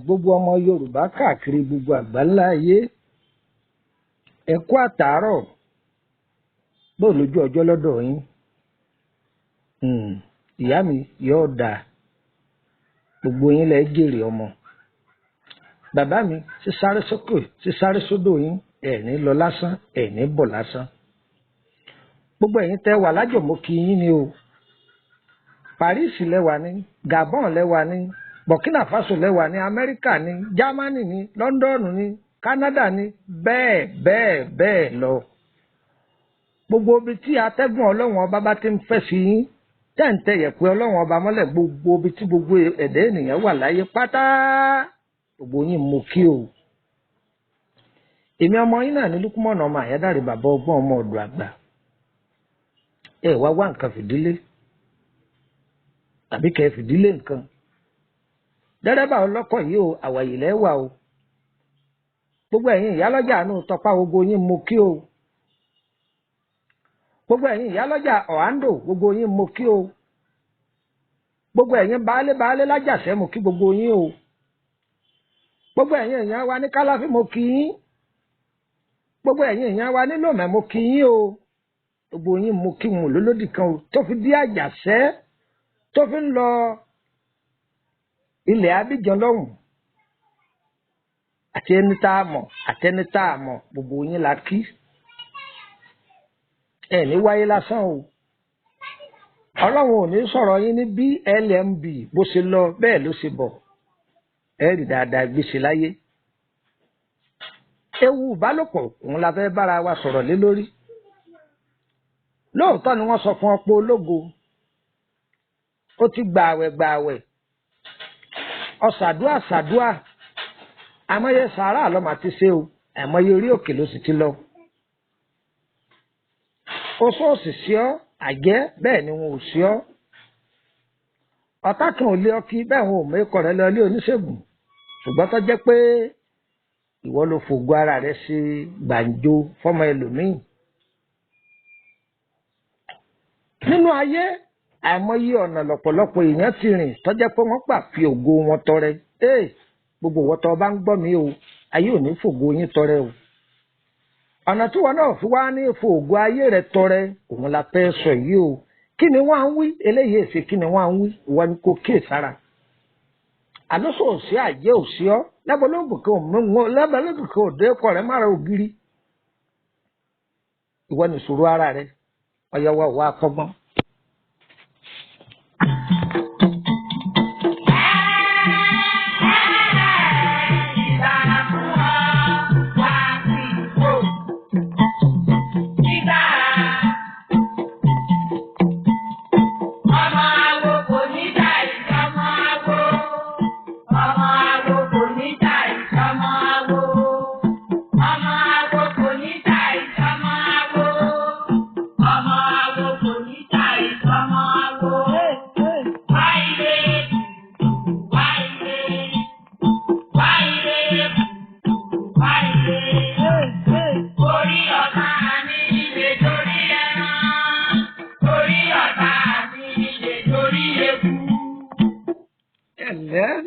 Gbogbo ọmọ Yorùbá káàkiri gbogbo àgbáńlá ayé ẹ kú àtàárọ̀ bó lójú ọjọ́ lọ́dọ̀ yín ìyá mi yóò dà gbogbo yín lẹ jèrè ọmọ bàbá mi sísáré sókè sísáré sódò yín ẹ ní lọ lásán ẹ ní bọ̀ lásán gbogbo ẹ̀yin tẹ́ wà lájò mo kí yín ni o Paris lẹ́wà ní Gabon lẹ́wà ní Burkina Faso lẹ́wà ní Amẹ́ríkà ní Germany ní London ní Canada ní bẹ́ẹ̀ lọ. Gbogbo ibi tí atẹ́gùn Ọlọ́run ọba bá ti ń fẹ́ sí yín tẹ́ǹtẹ́ yẹ̀pẹ́ Ọlọ́run ọba mọ́lẹ̀ gbogbo ibi tí gbogbo ẹ̀dá ènìyàn wà láyé pátá gbogbo yín mo kí o. Èmi ọmọ yín náà ní Lukumọ̀nà ọmọ Àyádáre bàbá ọgbọ́n ọmọ ọ̀dọ̀ àgbà. Ẹ wá nǹkan fìdílé tàbí kẹ́ fìdílé nǹkan. Dẹ́rẹ́bà ọlọ́kọ̀ yìí o àwàyè lẹ́wà o gbogbo ẹ̀yin ìyálọ́jà àánú tọpá gbogbo yín mo kí o gbogbo ẹ̀yin ìyálọ́jà ọ̀hándò gbogbo yín mo kí o gbogbo ẹ̀yin baálé lájàṣẹ́ mo kí gbogbo yín o gbogbo ẹ̀yin èèyàn wa ní kálàfí mo kí yín gbogbo ẹ̀yin èèyàn wa ní lòmẹ̀ mo kí yín o gbogbo yín mo kí wọn lólódì kan o tó fi dí àjàṣẹ́ tó fi ń lọ ilẹ̀ Abidjan lọ́hùn àti ẹni tá a mọ̀ àtẹni tá a mọ̀ gbogbo yín la kí ẹ ní wáyé lásán o Ọlọ́run ò ní sọ̀rọ̀ yín ní BLMB bó ṣe lọ bẹ́ẹ̀ ló ṣe bọ̀ ẹ rí dáadáa gbèsè láyé ewu ìbálòpọ̀ òun la fẹ́ bára wa sọ̀rọ̀ lé lórí lóòótọ́ ni wọ́n sọ fún ọ̀pọ̀ ológo ó ti gbààwẹ̀ ọ̀sàdúà àmọ́yé sàárà lọ́mà ti ṣe o àmọ́yé orí òkè ló sì ti lọ. Oṣooṣì sí ọ àjẹ́ bẹ́ẹ̀ ni wọn ò sí ọ. Ọ̀tá kan ò lé ọ kí bẹ́ẹ̀ wọn ò mẹ́kọ̀ rẹ lọ ilé oníṣègùn ṣùgbọ́n tó jẹ́ pé ìwọ ló fògo ara rẹ ṣe gbàǹjo fọ́mọ ẹlòmíì. Nínú ayé àìmọye ọ̀nà lọ̀pọ̀lọpọ̀ èèyàn ti rìn tó jẹ́ pé wọ́n gbà fi ògo wọn tọrẹ gbogbo wọn tó bá ń gbọ́ mi o ayé ò ní fògo yín tọrẹ o ọ̀nà tí wọn náà fi wá ní fògo ayé rẹ tọrẹ òun la fẹ́ sọ yìí o kí ni wọ́n á ń wí eléyìí èsì kí ni wọ́n á ń wí ìwọ ni kò kíyè sára àlóso òsì àjẹ́ òsì ọ́ lẹ́bẹ̀lẹ́bùkẹ́ òde kọ rẹ mára ògiri ìwọ ni ìṣòro ara rẹ ọyọwọ wà kọ́gbọ́n.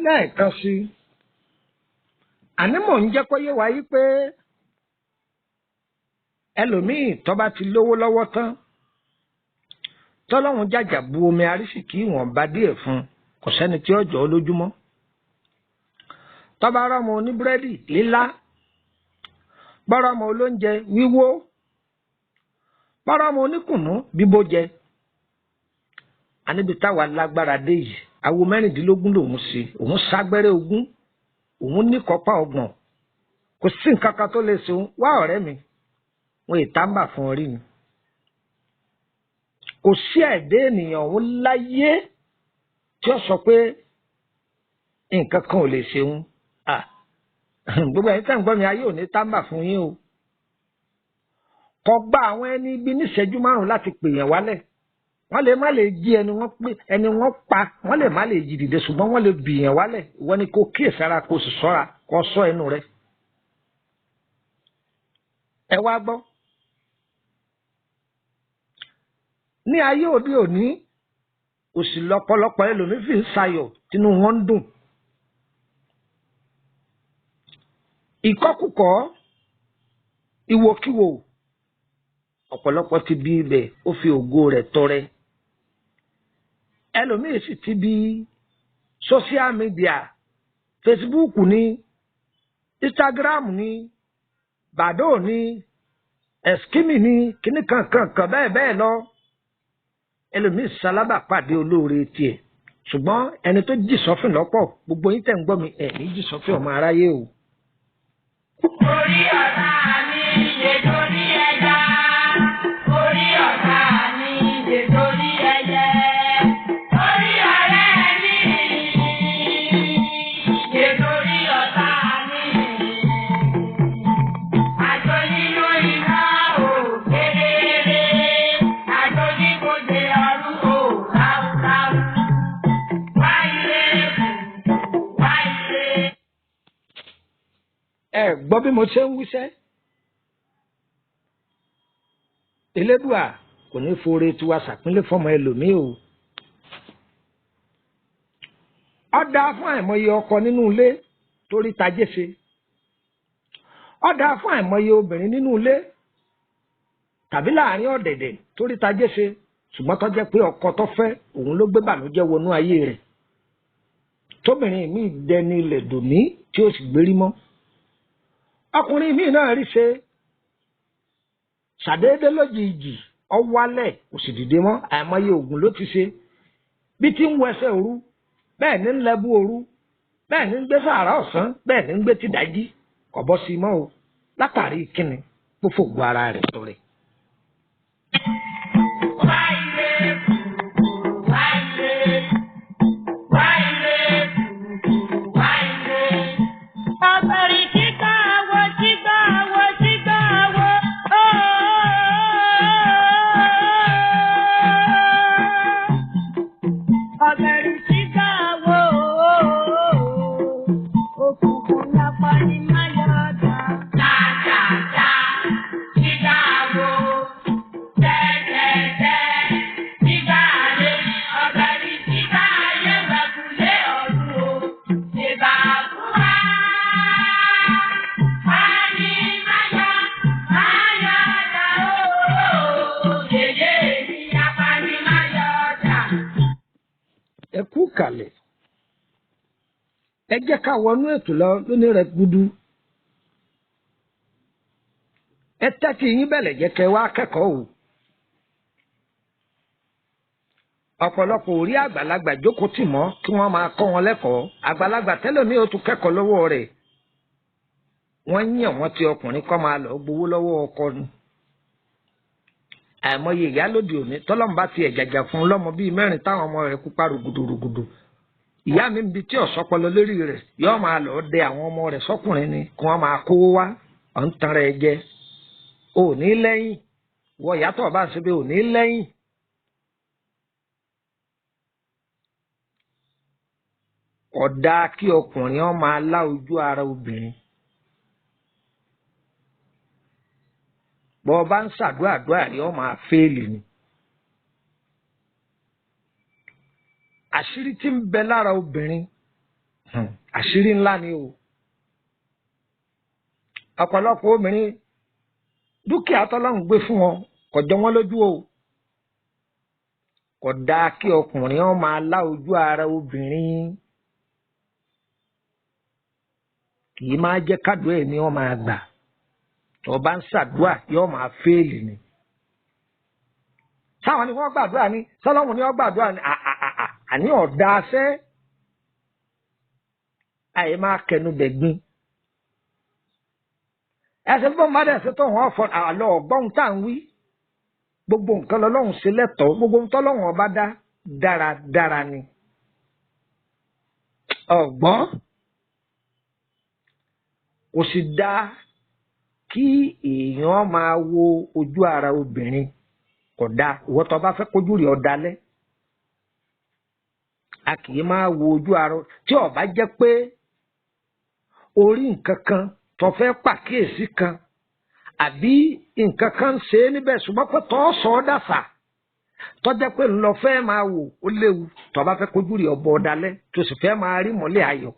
Lẹ́ẹ̀kan sí àní mò ń jẹ́ kó yé wa yí pé ẹlòmíì tó bá ti lówó lọ́wọ́ tán tọ́lọ́run jàjà bu omi arísìkí ìwọ̀nba díẹ̀ fún kò sẹ́ni tí ó jọ ọ́ lójúmọ́ tó bá rọ́mọ oníbúrẹ́dì lílá bọ́rọ́mọ olóúnjẹ wíwó bọ́rọ́mọ oníkùnú bíbó jẹ àníbi táwa lágbára dé yìí awo 16 lòun ṣe òun ságbẹ́rẹ́ 20 òun ní kọ́pá ọgbọ̀n kò sí nǹkan kan tó lè ṣe òun wá ọ̀rẹ́ mi wọn ìtàǹbà fún orí mi kò sí ẹ̀dẹ́ ènìyàn òun láyé tí ó sọ pé nǹkan kan ò lè ṣe òun gbogbo ẹ̀yin tẹ́ ń gbọ́ mi ayé ò ní tàǹbà fún yín o kò gba àwọn ẹni ibi níṣẹ́jú márùn láti pèèyàn wálẹ̀ wọ́n lè má lè jí ẹni wọ́n pa wọ́n lè má lè jí dìde ṣùgbọ́n wọ́n lè bìyàn wálẹ̀ ìwọ ni kò kíyèsára kò sì ṣọ́ra kò ṣọ́ ẹnu rẹ ẹ wá gbọ́ ní ayé òde òní òsì lọ́pọ̀lọpọ̀ ẹlòmíín fi ń sayọ̀ tínú wọn ń dùn ìkọkúkọ ìwòkíwò ọ̀pọ̀lọpọ̀ ti bí ibẹ̀ ó fi ògo rẹ̀ tọrẹ ẹlòmíín sì ti bí social media Facebook ní Instagram ní bàdó ní ẹ̀skímì ní kíní kankan bẹ́ẹ̀ bẹ́ẹ̀ lọ ẹlòmíín sálábà pàdé olóore tiẹ̀ ṣùgbọ́n ẹni tó jí sọ́fìn lọ́pọ̀ gbogbo yín tẹ̀ ń gbọ́ mi ẹ̀ ní jí sọ́fìn ọmọ aráyé o. Orí ọ̀tá mi ṣe torí ẹja, orí ọ̀tá mi ṣe torí ẹyẹ, orí ọ̀rẹ́ mi ṣe torí ọ̀tá mi. Àjọ nínú iná ò kedere, àjọ nígbòde ọdún ò láwùláwù. Wáyé wáyé. Ẹ gbọ́ bí mo ṣe ń wíṣẹ́ Elédùà kò ní foore tiwa ṣàpínlẹ̀ fọmọ ẹlòmíì o ó dáa fún àìmọye ọkọ nínú ilé torí tajé ṣe ó dáa fún àìmọye obìnrin nínú ilé tàbí láàrin ọ̀dẹ̀dẹ̀ torí tajé ṣe ṣùgbọ́n tó jẹ́ pé ọkọ tó fẹ́ òun ló gbé bànújẹ́ wọnú ayé rẹ̀ tóbìnrin mi dẹni ilẹ̀ dòní tí ó sì gbérí mọ́ ọkùnrin míì náà rí ṣe ṣàdédé lójijì ọwálẹ̀ kò sì dìde mọ́ àìmọye oògùn ló ti ṣe bí tí ń wẹsẹ̀ òru bẹ́ẹ̀ ní ń lẹ́bú òru bẹ́ẹ̀ ní ń gbé sàárà ọ̀sán bẹ́ẹ̀ ní ń gbé tìdájí kò bọ́ sí i mọ́ o látàrí kíni kó fògbó ara rẹ̀ tọrẹ. Ẹ kú kalẹ̀ ẹ jẹ́ ká wọnú ètò lọ lónìí rẹ̀ gudu ẹ tẹ́tí yín bẹ̀lẹ̀ jẹ́ kẹ́ wá kẹ́kọ̀ọ́ o ọ̀pọ̀lọpọ̀ orí àgbàlagbà jókòó tì mọ́ kí wọ́n máa kọ́ wọn lẹ́kọ̀ọ́ àgbàlagbà tẹ́lẹ̀mí ó tún kẹ́kọ̀ọ́ lọ́wọ́ rẹ̀ wọ́n yàn wọ́n ti ọkùnrin kọ́ máa lọ gbowó lọ́wọ́ ọkọ ni àìmọye ìyá lóde òní tọ́lọ́mùbá ti ẹ̀jàjà fún lọ́mọ bíi mẹ́rin táwọn ọmọ rẹ̀ kópa rògùdùrògùdù ìyá mi ń bi tí ọ̀sọ́pọlọ lórí rẹ̀ yóò máa lọ dẹ àwọn ọmọ rẹ̀ sọ́kùnrin ni kí wọ́n máa kówó wá ọ̀ ń tan rẹ̀ jẹ ò ní lẹ́yìn wọ ìyàtọ̀ bá ń ṣe pé ò ní lẹ́yìn. ọ̀dà kí ọkùnrin ó máa lá ojú ara obìnrin bọ́ ọ bá ń ṣàdúrà rí ọ máa fẹ́ẹ̀lì ni. àṣírí tí ń bẹ lára obìnrin àṣírí ńlá ni o. ọ̀pọ̀lọpọ̀ obìnrin dúkìá tọ́lọ́run gbé fún wọn kò jọ wọ́n lójú o. kò dáa kí ọkùnrin ó máa lá ojú ara obìnrin. kì í máa jẹ́ kádùá ẹ̀ ni wọ́n máa gbà. tó bá ń ṣàdúrà yóò máa fẹ́ẹ̀lì ni. sáwọn ni wọ́n gbàdúrà ni sọlọ́run ni wọ́n gbàdúrà ni àní ọ̀dà aṣẹ́. àyè máa kẹnu bẹ̀gbin ẹsẹ̀ fún ọmọdé ẹsẹ̀ tó wọ́n fọ àlọ́ ọgbọ́n tá à ń wí gbogbo nǹkan lọ́lọ́run ṣe lẹ́tọ̀ọ́ gbogbo nǹkan tọ́lọ́run ọba dá dáradára ni ọgbọ́n kò sì dá kí èèyàn máa wo ojú ara obìnrin kò dáa ìwọ tó bá fẹ́ kójú rí ọ̀dálẹ́ a kì í máa wo ojú ara tí ó bá jẹ́ pé orí nǹkan kan tó fẹ́ pàkíyèsí kan àbí nǹkan kan ṣe é níbẹ̀ ṣùgbọ́n pé tó sọ ọ́ dàsà tó jẹ́ pé ńlọ fẹ́ máa wò ó léwu tó bá fẹ́ kójú rí ọ̀bọ ọ̀dálẹ́ tó sì fẹ́ máa rí mọ́lẹ̀ ayọ̀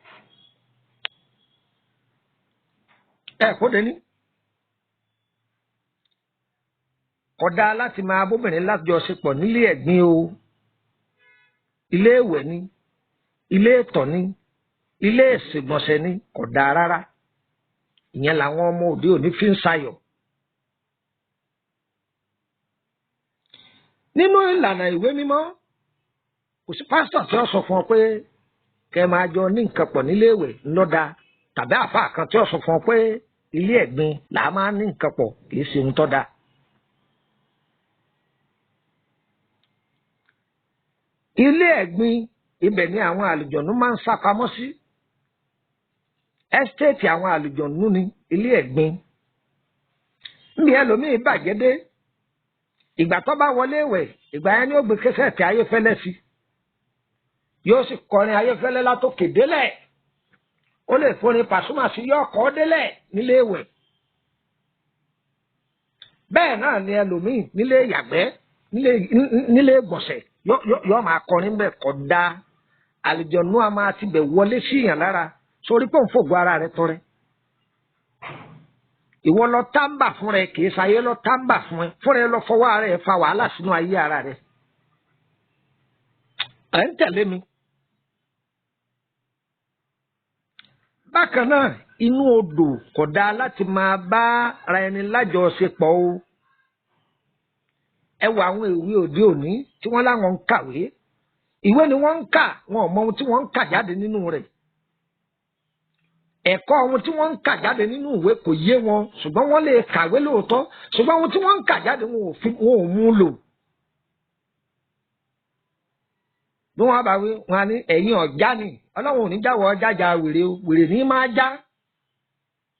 kó dé ní. Kódà láti máa bóbìnrin lájọṣepọ̀ nílé ẹ̀gbin o ilé ìwẹ̀ ni ilé ìtọ̀ ni ilé ìṣègbọ̀nsẹ̀ ni kódà rárá ìyẹn làwọn ọmọ òde òní fi ń sayọ̀. Nínú ìlànà ìwé mímọ́ kò sí pásítọ̀ tí ó sọ fún ọ pé kẹ́ máa jọ ní nǹkan pọ̀ nílé ìwẹ̀ ńlọ́dà tàbí àfáà kan tí ó sọ fún ọ pé ilé ẹ̀gbin là máa ní nǹkan pọ̀ kì í ṣe ohun tó dáa. Ilé ẹ̀gbin ibẹ̀ ni àwọn àlùjọ̀nú máa ń sá pamọ́ sí ẹ́stéètì àwọn àlùjọ̀nú ni ilé ẹ̀gbin níbi ẹlòmíì bàjẹ́ dé ìgbà tó bá wọlé ìwẹ̀ ìgbà yẹn ni ó gbé kẹsẹ̀tì ayéfẹ́lẹ́ sí yóò sì kọrin ayéfẹ́lẹ́ látòkè délẹ̀ ó lè forin Pàṣúmà sí yóò kọ́ délẹ̀ nílé ìwẹ̀ bẹ́ẹ̀ náà ni ẹlòmíì nílé yàgbẹ́ nílé gbọ̀nsẹ̀ yóò máa kọrin bẹ́ẹ̀ kọ́ da àlùjọ̀nú a máa ti bẹ̀ wọlé sí yàn lára sórí pé òun fògo ara rẹ tọrẹ ìwọ lọ tábà fún rẹ kì í ṣayé lọ tábà fún ẹ fún rẹ lọ fọwọ́ ara ẹ fa wàhálà sínú ayé ara rẹ ẹ ń tẹ̀lé mi. Bákan náà inú odò kò dáa láti máa bá ara ẹni lájọṣepọ̀ o ẹ wo àwọn ìwé òde òní tí wọ́n láwọn ń kàwé ìwé ni wọ́n ń kà wọn ò mọ ohun tí wọ́n ń kà jáde nínú rẹ̀ ẹ̀kọ́ ohun tí wọ́n ń kà jáde nínú ìwé kò yé wọn ṣùgbọ́n wọ́n lè kàwé lóòótọ́ ṣùgbọ́n ohun tí wọ́n ń kà jáde wọn ò mú lò bí wọ́n bá wí wọn á ní ẹ̀yin ọ̀já ni ọlọ́run ò ní jáwọ́ jájà wèrè o wèrè ní máa já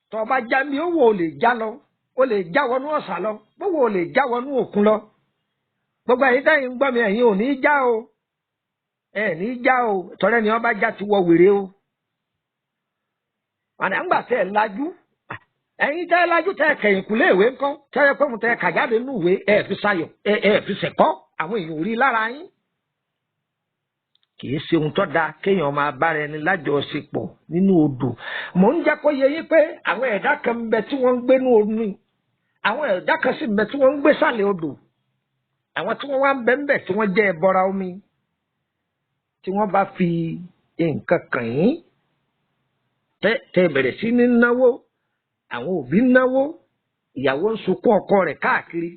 tó o bá já mi ó wò ó lè já lọ ó lè já wọnú ọ̀sà lọ gbogbo ó lè já wọnú òkun lọ gbogbo ẹ̀yin tẹ́yin ń gbọ́ mi ẹ̀yin ò ní já o ẹ̀ ní já o tọ́lẹ́ ni wọ́n bá já ti wọ wèrè o àná ń gbà tẹ́ ẹ̀ lajú ẹ̀yin tẹ́ ẹ lajú tẹ́ ẹ kẹ̀yìn kúlé ìwé ńkọ́ tẹ́ ẹ pé mo tẹ́ ẹ kà jáde nínú ìwé ẹ̀ fi sayọ̀ ẹ̀ fi sẹ̀kọ́ àwọn èèyàn ò rí lára yín kì í ṣe ohun tó dáa kéèyàn máa bára ẹni lájọṣepọ̀ nínú odò mò ń jẹ́ kó yé yín pé àwọn ẹ̀dá kan ń bẹ tí wọ́n ń gbé ní omi àwọn ẹ̀dá kan sì ń bẹ tí wọ́n ń gbé sàlẹ̀ odò àwọn tí wọ́n wá ń bẹ ń bẹ tí wọ́n jẹ́ ẹbọra omi tí wọ́n bá fi nǹkan kàn yín tẹ́ bẹ̀rẹ̀ sí ní náwó àwọn òbí náwó ìyàwó ń sunkún ọkọ rẹ̀ káàkiri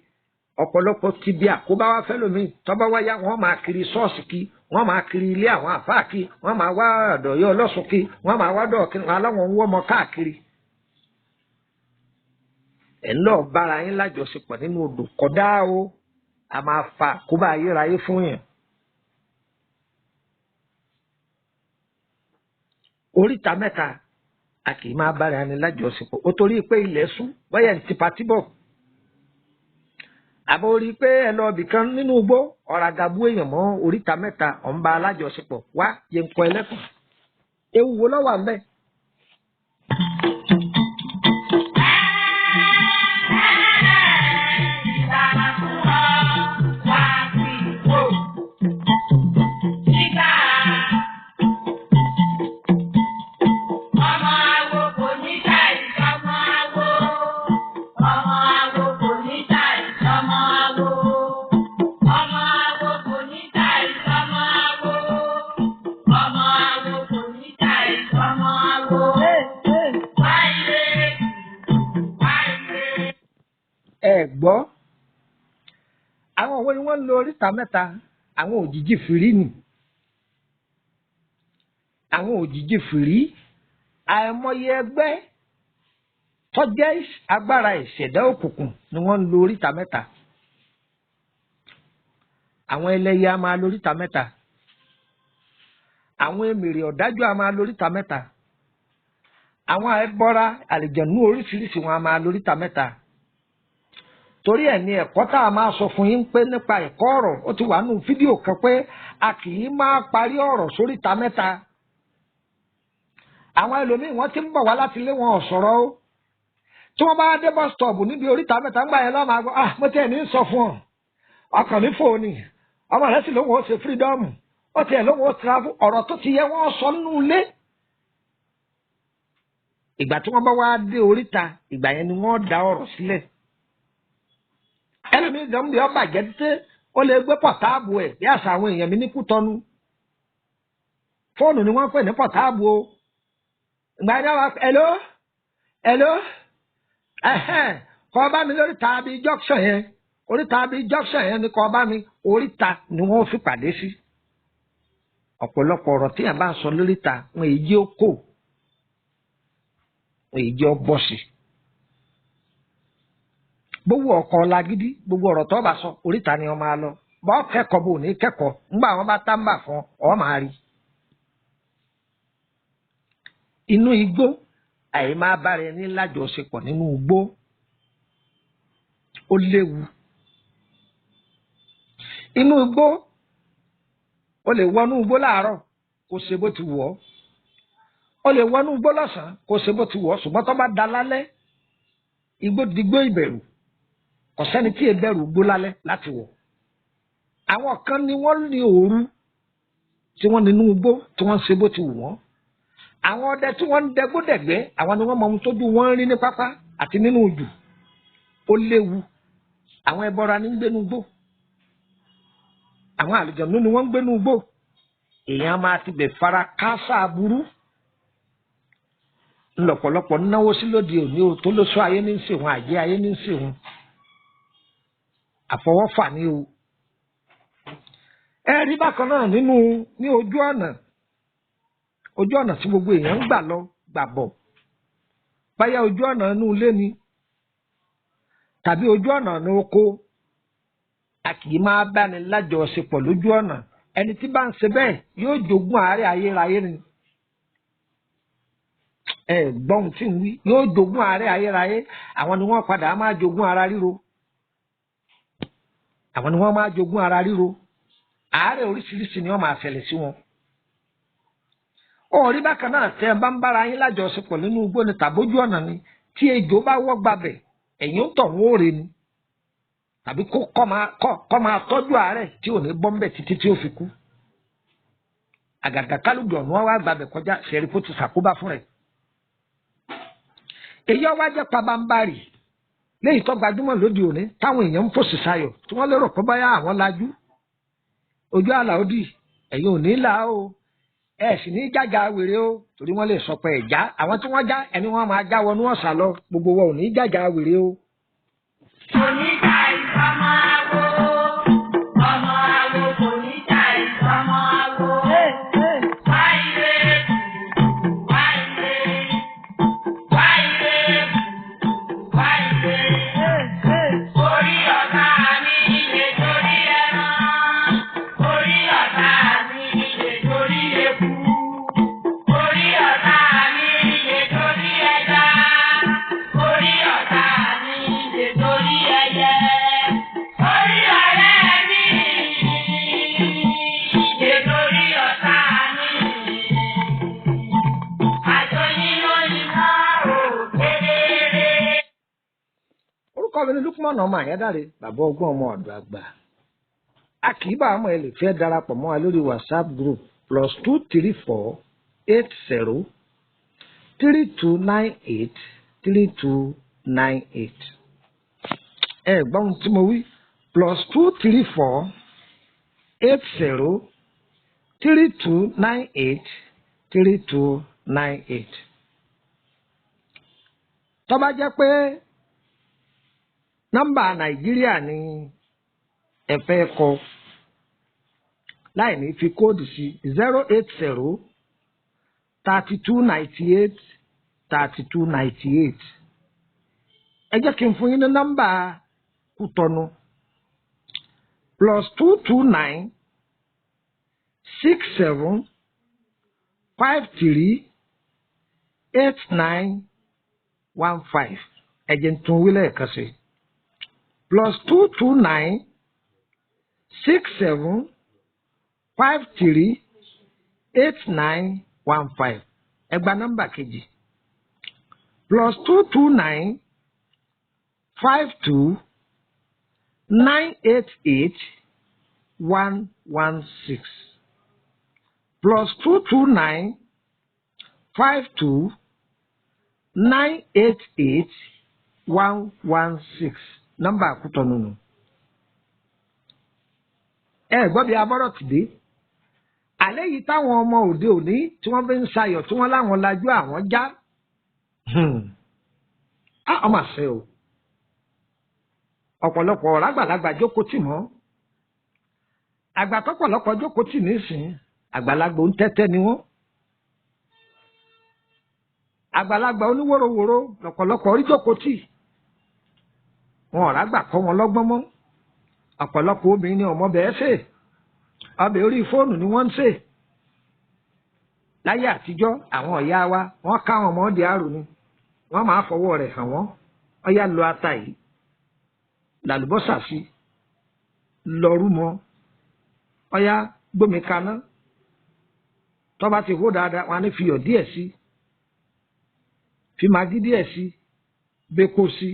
ọ̀pọ̀lọpọ̀ ti bí àkóbá wá fẹ́ lómi tọ́ba wáyá wọ́n máa kiri ṣọ́ọ̀ṣì kí wọ́n máa kiri ilé àwọn àfáà kí wọ́n máa wá ọ̀dọ̀yọ́ ọlọ́sùn kí wọ́n máa wá dọ̀ọ̀kí aláwọn ń wọ́mọ káàkiri. ẹ̀ ń lọ bára yín lájọṣepọ̀ nínú odò kódà o a máa fa àkóbá ayérayé fún yàn. oríta mẹ́ta a kì í máa bára ẹni lájọṣepọ̀ ó torí pé ilẹ̀ sún bóyá ní tipatibọ̀ àbọ̀ orí pé ẹ lọ bìkan nínú igbó ọ̀rọ̀ àgàbú èèyàn mọ́ oríta mẹ́ta ọ̀nba alájọṣepọ̀ wá yẹ ń kọ ẹlẹ́kùn ewu wo lọ́wọ́ àmbẹ́. gbọ́ àwọn òwe ni wọ́n ń lo oríta mẹ́ta àwọn òjìji fìrí nì àwọn òjìji fìrí àìmọye ẹgbẹ́ tó jẹ́ agbára ìṣẹ̀dá òkùnkùn ni wọ́n ń lo oríta mẹ́ta. Àwọn ẹlẹ́yẹ a máa lo oríta mẹ́ta. Àwọn èmèrè ọ̀dájú a máa lo oríta mẹ́ta. Àwọn ẹbọra àlìjẹ̀nú oríṣiríṣi wọn a máa lo oríta mẹ́ta. Torí ẹ̀ ní ẹ̀kọ́ tá a máa sọ fún yín pé nípa ẹ̀kọ́ ọ̀rọ̀ ó ti wà nínú fídíò kan pé a kì í máa parí ọ̀rọ̀ sóríta mẹ́ta. Àwọn ẹlòmíì wọ́n ti ń bọ̀ wá láti ilé wọn ọ̀sọ̀rọ̀ o. Tí wọ́n bá dé bus stop níbi oríta mẹ́ta ń gbà yẹn lọ́mọ àgọ́ mo tẹ̀ ní sọ fún ọ ọkàn ní fòónì ọmọ rẹ sì lóun ó ṣe fírídọ́ọ̀mù ó tiẹ̀ lóun ó travel ọ̀rọ̀ tó ti yẹ wọ́n sọ nínú ilé. Ìgbà tí wọ́n bá wá dé oríta ìgbà yẹn ni wọ́n dá ọ̀rọ̀ sílẹ̀. Ẹlòmíì gan bí ọba jẹ́ títí ó lè gbé pọ̀táàbù ẹ̀ bí àṣà àwọn èèyàn mi ní Kútọ́nù. Fóònù ni wọ́n pè ní pọ̀táàbù o. Ìgbà yẹn wá hello kọ́ bá mi lórí tàbí junction yẹn orí tàbí junction yẹn ni kọ́ bá mi oríta ni wọ́n fi pàdé sí. Ọ̀pọ̀lọpọ̀ ọ̀rọ̀ tí yẹn bá ń sọ lóríta wọn èyí ó kò wọn èyí ó bọ̀ sí. Gbogbo ọkọ̀ lagídí gbogbo ọ̀rọ̀ tó bá sọ oríta ni wọ́n máa lọ bọ́ kẹ́kọ̀ọ́ bò ní kẹ́kọ̀ọ́ ńgbà wọn bá tábà fún ọ máa rí. Inú igbó àyè máa bára ẹni lájọṣepọ̀ nínú igbó ó léwu. Inú igbó o lè wọnú igbó láàárọ̀ kó ṣe bó ti wù ọ́ o lè wọnú igbó lọ́sàn-án kó ṣe bó ti wù ọ́ ṣùgbọ́n tó bá da lálẹ́ igbó digbó ìbẹ̀rù kò sẹ́ni tí ìbẹ̀rù igbó lálẹ́ láti wọ̀. Àwọn kan ni wọ́n ní òru tí wọ́n nínú igbó tí wọ́n ṣe bó ti wù wọ́n. Àwọn ọdẹ tí wọ́n ń dẹgbódẹ̀gbẹ́ àwọn ni wọ́n mọ ohun tójú wọn rí ní pápá àti nínú òjò ó léwu. Àwọn ẹbọra ní ń gbénú igbó àwọn àlùjànnú ni wọ́n ń gbénú igbó. Èèyàn máa ti bẹ̀ fara káásá aburú ńlọ́pọ̀lọpọ̀ náwó sí lóde òní o tó lóṣù ayé ní ń sè wọn àjẹ́ ayé ní ń sè wọn àfọwọ́fà ni o. Ẹ rí bákan náà ní ojú ọ̀nà tí gbogbo èèyàn ń gbà lọ gbà bọ̀ báyà ojú ọ̀nà inú ilé ni tàbí ojú ọ̀nà ní oko a kì í máa báni lájọṣepọ̀ lójú ọ̀nà. Ẹni tí bá ń ṣe bẹ́ẹ̀ yóò jogún àárẹ̀ ayérayé ni. Ẹ gbọ́n tí ń wí yóò jogún àárẹ̀ ayérayé. Àwọn ni wọ́n padà máa jogún ara ríro. Àwọn ni wọ́n máa jogún ara ríro. Àárẹ̀ oríṣiríṣi ni wọ́n máa ṣẹlẹ̀ sí wọn. Orí bákan náà tẹ́ ẹ bá ń bára yín lájọṣepọ̀ nínú igbó ni tàbójú ọ̀nà ni tí ejò bá wọ́ gbabẹ̀ ẹ̀yìn ó tọ̀ wọ́n òre ni tàbí kọ́ máa tọ́jú àárẹ̀ tí ò ní bọ́m̀bẹ̀ títí tí ó fi kú. Àgàgà kálùjọ ni wọ́n wá gbabẹ̀ kọjá ṣẹ̀rí kó ti ṣàkóbá fún rẹ̀. Èyí ọwá jẹ́ pabambarì léyìí tó gbajúmọ̀ lóde òní táwọn èèyàn ń fòṣì sayọ̀ tí wọ́n lérò pé báyà àwọn lajú. Ojú àlà òdì ẹ̀yin ò ní là o ẹ sì ní jájà wèrè o torí wọ́n lè sọ pé ẹ̀já àwọn tí wọ́n já ẹni wọ́n máa já wọnú ọ̀sà lọ gbogbo wọn ò ní jájà wèrè o. Oníjà ìfọmọ àgbo, ọmọ àgbo kò ní jà ìfọmọ àgbo. Wáyé wáyé wáyé wáyé. Orí ọ̀tá mi lè torí ẹran, orí ọ̀tá mi lè torí eku, orí ọ̀tá mi lè torí ẹja, orí ọ̀tá mi lè torí ẹyẹ, orí ọ̀rẹ́ mi lè torí ọ̀tá mi. Àjọyìn lóyún náà ò kedere. Orúkọ mi ni Lukman ọmọ Àyádáre bàbá ọgbọ́n ọmọ ọ̀dọ̀ àgbà. A kì í bá ọmọ ẹ lè fẹ́ darapọ̀ mọ́ wa lórí WhatsApp group +234 80 3298 3298. Ẹ gbọ́n tí mo wí +234 80 3298 3298. Tó bá jẹ́ pé nọ́mbà Nàìjíríà ni ẹ fẹ́ kọ láì ní fi kóòdù sí 080 3298 3298. ẹ jẹ́ kí n fún yín ní nọ́mbà Kútọ́nù +229 67 53 8915. ẹ jẹ́ n tún wí lẹ́ẹ̀kan sí +229 67 53 8915. ẹ gba nọ́mbà kejì +229 52 988 116. +229 52 988 116. nọ́mbà Kútọ́nù nù. ẹ gbọ́ bí abọ́rọ̀ ti dé. àlẹ́ yìí táwọn ọmọ òde òní tí wọ́n fi ń sayọ̀ tí wọ́n láwọn lajú àwọn já. ọmọ àṣẹ o. ọ̀pọ̀lọpọ̀ ọ̀rọ̀ àgbàlagbà jókòó tì mọ́. àgbà tọ́pọ̀lọpọ̀ jókòó tì nísìnyí àgbàlagbà ń tẹ́tẹ́ ni wọ́n. àgbàlagbà oníwòrowòro lọ́pọ̀lọpọ̀ orí jókòó tì. wọn ọ̀rá gbà kọ́ wọn lọ́gbọ́n mọ́. ọ̀pọ̀lọpọ̀ obìnrin ni ọmọ bẹ́ẹ̀ ṣe. ọbẹ̀ orí fóònù ni wọ́n ń ṣe. láyé àtijọ́ àwọn ọ̀yá wa wọ́n ká àwọn ọmọdé àrò ni wọ́n máa fọwọ́ rẹ̀ hàn wọ́n. ọ̀yá lo ata yìí làlùbọ́sà sí lọ́rú mọ́. ọ̀yá gbómi kaná tó bá ti hó dáadáa wọn á ní fiyọ̀ díẹ̀ sí fi magí díẹ̀ sí bẹ́kọ sí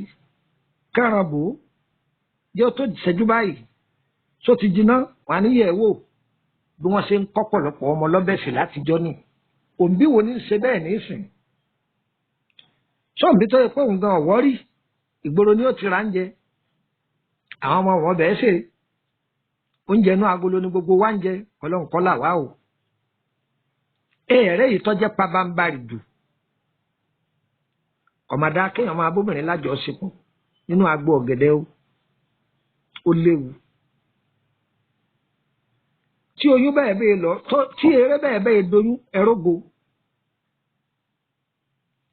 kẹran bò ó yóò tó ṣẹ́jú báyìí tó ti jiná wọn á ní yẹ̀ wò bí wọ́n ṣe ń kọ́ pọ̀lọpọ̀ ọmọ lọ́bẹ̀sì látijọ́ ni òǹbí wo ní ṣe bẹ́ẹ̀ nísìn sọ́ọ̀nbí tó yẹ pé òun gan ọ̀wọ́ rí ìgboro ni ó ti ra ń jẹ àwọn ọmọ wọn bẹ́ẹ̀ ṣe oúnjẹ inú agolo ni gbogbo wa ń jẹ ọlọ́run kọ́ là wá o ẹ̀ẹ́rẹ́ yìí tọ́jẹ́ pabambarì dù ọ̀màdá kéèyàn máa bóbìnrin lájọṣepọ̀ nínú agbo ọ̀gẹ̀dẹ̀ ó léwu tí oyún bẹ́ẹ̀ bẹ́ẹ̀ lọ tí eré bẹ́ẹ̀ bẹ́ẹ̀ doyún ẹrógo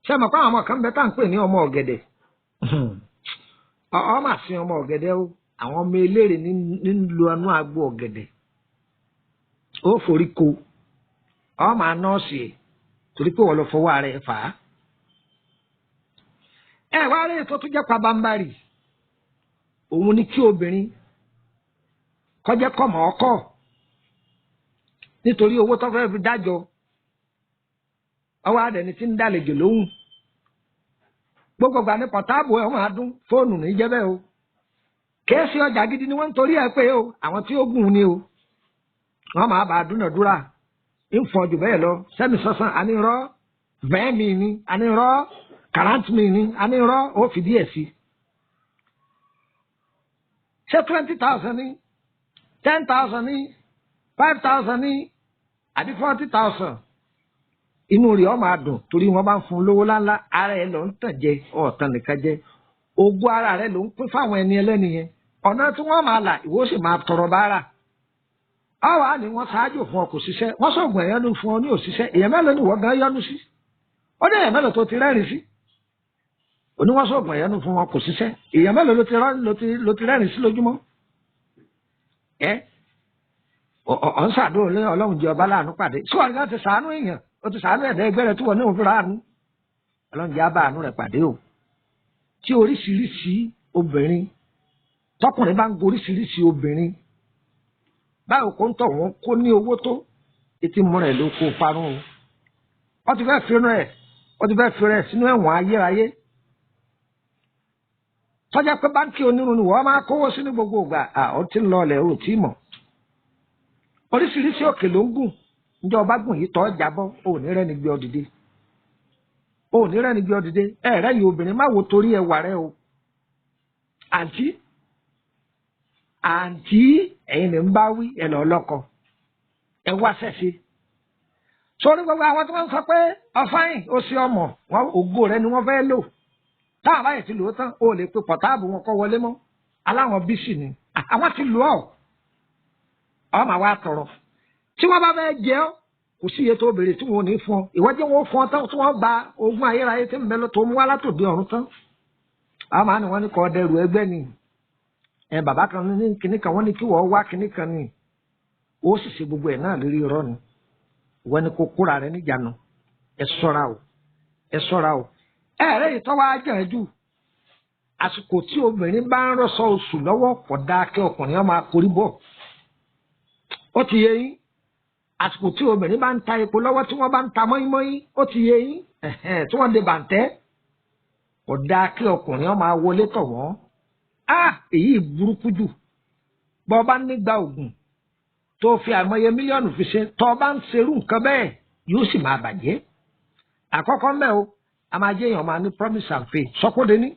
ṣé àmọ́ pé àwọn ọmọ kan bẹ tá à ń pè ní ọmọ ọ̀gẹ̀dẹ̀ ọmọ àti ọmọ ọ̀gẹ̀dẹ̀ ó àwọn ọmọ eléré nílùú anú agbo ọ̀gẹ̀dẹ̀ ó forí ko ọmọ anọ́ọ̀sì torí pé wọ́n lọ fọwọ́ ara ẹ̀ fà á. ẹ wá rí ètò tó jẹ́ pabambarì òun ni kí obìnrin kọjá kọ́mọ ọkọ nítorí owó tó fẹ́ fi dájọ́ ọwọ́ adẹni tí ń dálejò lóhùn gbogbo gbà ní pọ̀táàbù ẹ̀ wọ́n á dún fóònù ní jẹ́bẹ́ o kéèsì ọjà gidi ni wọ́n ń torí ẹ̀ pé o àwọn tí ó gùn ni o wọ́n máa bá a dúnàdúrà ń fọ jù bẹ́ẹ̀ lọ sẹ́mi sọ́sán ànírọ́ vẹ́ẹ̀mì ni ànírọ́ kàrántìmì ni ànírọ́ ó fìdí ẹ̀ sí. ṣé 20,000 ní 10,000 ní 5,000 ní àbí 40,000 inú rẹ̀ ọ́ máa dùn torí wọ́n bá ń fún un lówó láńlá ara ẹ̀ ló ń tàn jẹ ọ̀tàn nìkan jẹ ogún ara rẹ̀ ló ń pín fáwọn ẹni ẹlẹ́ni yẹn ọ̀nà tí wọ́n máa là ìwọ sì máa tọrọ báárà àwa ni wọ́n ṣáájú fún ọ kò ṣiṣẹ́ wọ́n sọ̀gbọ̀n ẹ̀yánu fún ọ ní òṣìṣẹ́ èèyàn mélòó ni wọ́n gan yọnu sí ó dé èèyàn mélòó tó ti rẹ́rìn sí òní wọ́n sọ̀gbọ̀n ẹ̀yánu fún wọn kò ṣiṣẹ́ èèyàn mélòó ló ti rẹ́rìn sí lójúmọ́ ẹ ọ̀ ń ṣàdúrà lé ọlọ́run jẹ́ ọba láàánú pàdé sí wọn gan ti ṣàánú èèyàn ó ti ṣàánú ẹ̀dá ẹgbẹ́ rẹ tí wọ́n ní òun fúnra àánú ọlọ́run jẹ́ abá àánú rẹ̀ pàdé o tí oríṣiríṣi obìnrin tọkùnrin bá ń goríṣiríṣi obìnrin báwo kò ń tọ̀ wọ́n kó ní owó tó etí mú rẹ̀ ló kó parun o wọ́n ti fẹ́ fi rẹ̀ sínú ẹ̀wọ̀n ayérayé tọ́jà pé báńkì onírun ni wọ́n máa kówó sí ní gbogbo ìgbà ó ti ń lọ ọ̀lẹ̀ ó tí mọ̀ oríṣiríṣi òkè ló ń gùn ǹjẹ́ ọba gùn yìí tọ́ jábọ́ ò ní rẹ́ni gbé ọ dìde ẹ̀rẹ́ yìí obìnrin má wo torí ẹwà rẹ o àǹtí ẹ̀yin lè ń bá wí ẹ̀ lọ́ lọ́kọ ẹ wá ṣẹ̀ṣẹ̀ sórí gbogbo àwọn tí wọ́n ń sọ pé ọ̀fáyìn ó sí ọmọ wọn ògo rẹ ni wọ́n fẹ́ lò táwọn báyìí ti lò ó tán ó lè pe pọ̀táàbù wọn kọ́ wọlé mọ́ aláwọn bísí ni àwọn ti lò ọ́ máa wá tọrọ tí wọ́n bá fẹ́ jẹ ọ́ kò sí iye tó béèrè tí wọn ò ní fún ọ ìwọ́jẹ́ wọn fún ọ tán tí wọ́n gba ogún ayérayé tí ń bẹ lọ tó mú wá látòdì ọ̀run tán àwọn máa ní wọ́n ní kọ́ dẹrù ẹgbẹ́ ni bàbá kan ní kinní kan wọ́n ní kí wọ́n wá kinní kan ni ó sì ṣe gbogbo ẹ̀ náà lórí irọ́ ni wọ́n ní kó kóra rẹ níjànú ẹ ṣọ́ra o ẹ̀rẹ́ ìtọ́wá jẹ́ jù àsìkò tí obìnrin bá ń rọ́ṣọ oṣù lọ́wọ́ kò dáa kí ọkùnrin ọmọ akórí bọ̀ ó ti yé yín àsìkò tí obìnrin bá ń ta epo lọ́wọ́ tí wọ́n bá ń ta mọ́ínmọ́ín ó ti yé yín tí wọ́n de bàǹtẹ́ kò dáa kí ọkùnrin ọmọ wọlé tọ̀ wọ́n èyí burúkú jù bọ́ bá nígbà ògùn tó fi àìmọye mílíọ̀nù fi ṣe tọ́ bá ń ṣerú nǹkan bẹ́ẹ̀ yóò sì máa bàjẹ́ àkọ́kọ́ mẹ́ o a máa jẹ́ èèyàn máa ní promise and faith sọ́kóde ní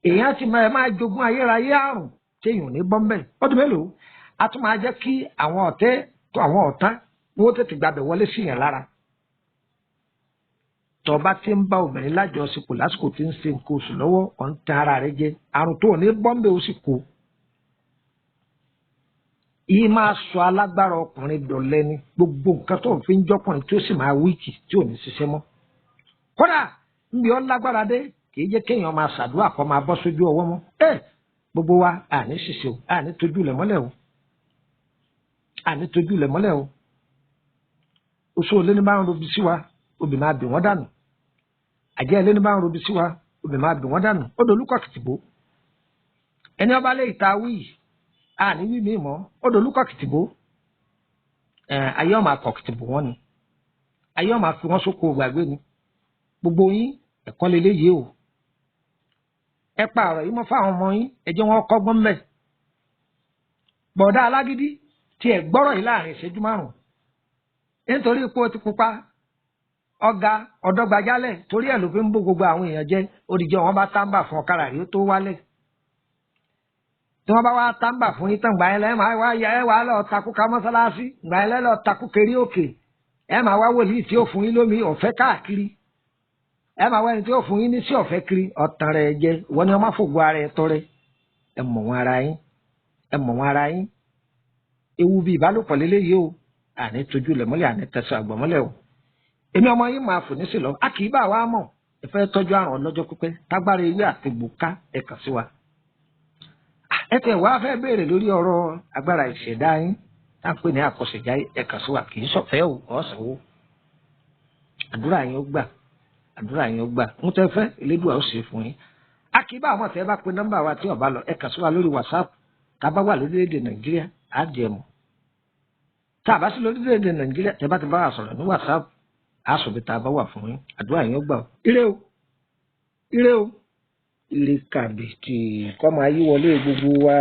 èèyàn ti máa jogún ayérayé àrùn tí èèyàn ní bọ́m̀bẹ̀ ọdún mélòó a tún máa jẹ́ kí àwọn ọ̀tá ni wọ́n tètè gbàbẹ̀ wọlé sí yàn lára tọ́ bá ti ń bá obìnrin lájọṣepọ̀ lásìkò tí ń ṣe nǹkan oṣù lọ́wọ́ ọ̀ ń tan ara rẹ jẹ àrùn tó ní bọ́m̀bẹ̀ ó sì kó yìí máa sọ alágbára ọkùnrin dọ̀lẹ́ ni gbogbo nǹkan tó ń fi ń jọkùnrin tí ó sì máa wíìkì tí ò ní ṣiṣẹ́ mọ́ kódà níbi ọ́ lágbára dé kì í jẹ́ kéèyàn máa ṣàdúrà kó máa bọ́ sójú ọwọ́ mọ́ gbogbo wa àní ṣiṣẹ́ o àní tójú lẹ̀ mọ́lẹ̀ o oṣù olóní bá ń robi sí wa obì máa bì wọ́n dànù àjẹ́ olóní bá ń robi sí wa obì máa bì wọ́n dànù ó dolúkọ̀ kìtìbó ẹni ọba lè ta wíì àní wí mi mọ́ ó dolúkọ̀ kìtìbó ayé ọmọ akọ̀ kìtìbó wọn ni ayé ọmọ àfi wọn sóko gbàgbé ni gbogbo yín ẹ̀kọ́ lélẹ́yìí o ẹ pààrọ̀ yìí mọ́ fáwọn ọmọ yín ẹ jẹ́ wọn kọ́gbọ́n mbẹ́ bọ̀dá alágídí tí ẹ gbọ́rọ̀ yìí láàrin ìṣẹ́jú márùn-ún nítorí pé ó ti pupa ọ̀gá ọ̀dọ́gbajálẹ̀ torí ẹ̀ ló fi ń bó gbogbo àwọn èèyàn jẹ́ òdìjọ́ wọn bá tábà fún ọ̀kadà rí ó tó wálẹ̀ tí wọ́n bá wá tábà fún yín tán gbà yẹn lẹ́ẹ̀ máa wá ya ẹ̀ wá lọ́ọ́ takú ká mọ́sálásí gbà yẹn lẹ́ẹ̀ lọ́ọ́ takú kiri òkè ẹ̀ máa wá wòlíì tí ó fún yín lómi ọ̀fẹ́ káàkiri ẹ máa wá ẹni tí ó fún yín ní sí ọ̀fẹ́ kiri ọ̀tàn rẹ̀ jẹ ìwọ ni wọ́n máa fògbó ara ẹ̀ tọrẹ ẹ mọ̀ wọn ara yín ewu bíi ìbálòpọ̀ lélẹ́yìí o àní tójú lẹ̀ mọ́lẹ̀ àní tẹ̀sán àgbọ̀n mọ́lẹ̀ o èmi ọmọ yín máa fò ní sí lọ a kì í bá wa mọ̀ ẹ fẹ́ tọ́jú àrùn ọlọ́jọ́ pípẹ́ tágbára ewé àti gbòká ẹ kàn sí wa ẹ tẹ̀ wá fẹ́ béèrè lórí ọ̀rọ̀ agbára ìṣẹ̀dá yín tá à ń pè ní àkọsẹ̀já ẹ kàn sí wa kì í ṣọ̀fẹ́ o ọ̀sánwó àdúrà yín ó gbà ń tẹ́ fẹ́ elédùà ó ṣe fún yín a kì í bá àwọn tẹ́ bá pe nọ́mbà wa tí ó bá lọ ẹ kàn sí wa lórí WhatsApp tá a bá wà lórílẹ̀‐èdè Nàìjíríà á jẹ mọ́ tá a bá sí lórílẹ̀‐èdè Nàìjíríà tẹ́ bá ti bá wa sọ̀rọ̀ ní WhatsApp á sọ bí tá a bá wà fún yín àdúrà yín ó gbà ó ire o ire kàbìtì kọ́ máa yí wọlé gbogbo wa.